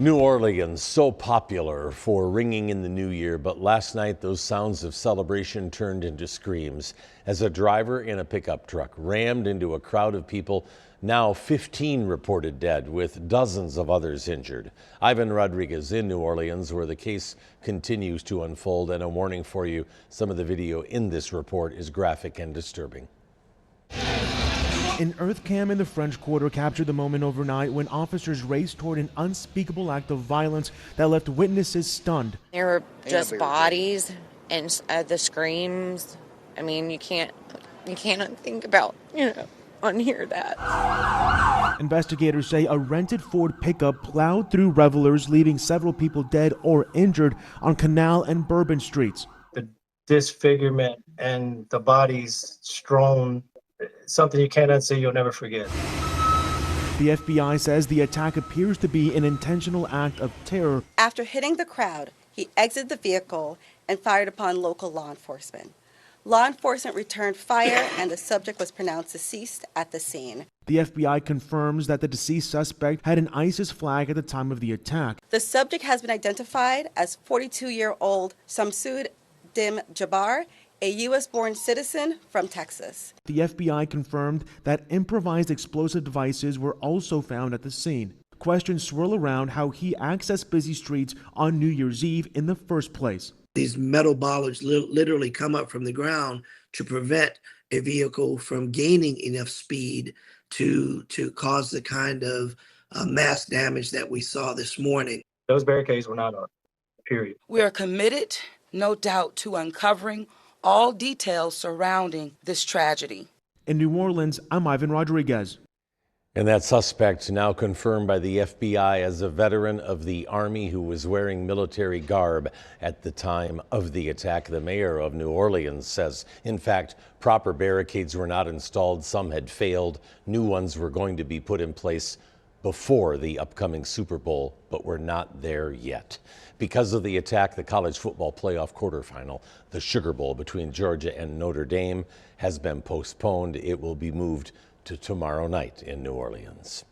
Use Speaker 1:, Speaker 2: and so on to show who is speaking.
Speaker 1: New Orleans, so popular for ringing in the new year, but last night those sounds of celebration turned into screams as a driver in a pickup truck rammed into a crowd of people. Now 15 reported dead, with dozens of others injured. Ivan Rodriguez in New Orleans, where the case continues to unfold, and a warning for you, some of the video in this report is graphic and disturbing.
Speaker 2: An earth cam in the French Quarter captured the moment overnight when officers raced toward an unspeakable act of violence that left witnesses stunned.
Speaker 3: There were just bodies and the screams. I mean, you can't think about, unhear that.
Speaker 2: Investigators say a rented Ford pickup plowed through revelers, leaving several people dead or injured on Canal and Bourbon streets.
Speaker 4: The disfigurement and the bodies strewn, something you can't unsee, you'll never forget.
Speaker 2: The FBI says the attack appears to be an intentional act of terror.
Speaker 5: After hitting the crowd, he exited the vehicle and fired upon local law enforcement. Law enforcement returned fire and the subject was pronounced deceased at the scene.
Speaker 2: The FBI confirms that the deceased suspect had an ISIS flag at the time of the attack.
Speaker 5: The subject has been identified as 42-year-old Samsud Dim Jabbar, a U.S.-born citizen from Texas.
Speaker 2: The FBI confirmed that improvised explosive devices were also found at the scene. Questions swirl around how he accessed busy streets on New Year's Eve in the first place.
Speaker 6: These metal bollards literally come up from the ground to prevent a vehicle from gaining enough speed to cause the kind of mass damage that we saw this morning.
Speaker 4: Those barricades were not up, period.
Speaker 7: We are committed, no doubt, to uncovering all details surrounding this tragedy.
Speaker 2: In New Orleans, I'm Ivan Rodriguez.
Speaker 1: And that suspect, now confirmed by the FBI as a veteran of the Army who was wearing military garb at the time of the attack. The mayor of New Orleans says, in fact, proper barricades were not installed. Some had failed. New ones were going to be put in place before the upcoming Super Bowl, but we're not there yet. Because of the attack, the college football playoff quarterfinal, the Sugar Bowl between Georgia and Notre Dame, has been postponed. It will be moved to tomorrow night in New Orleans.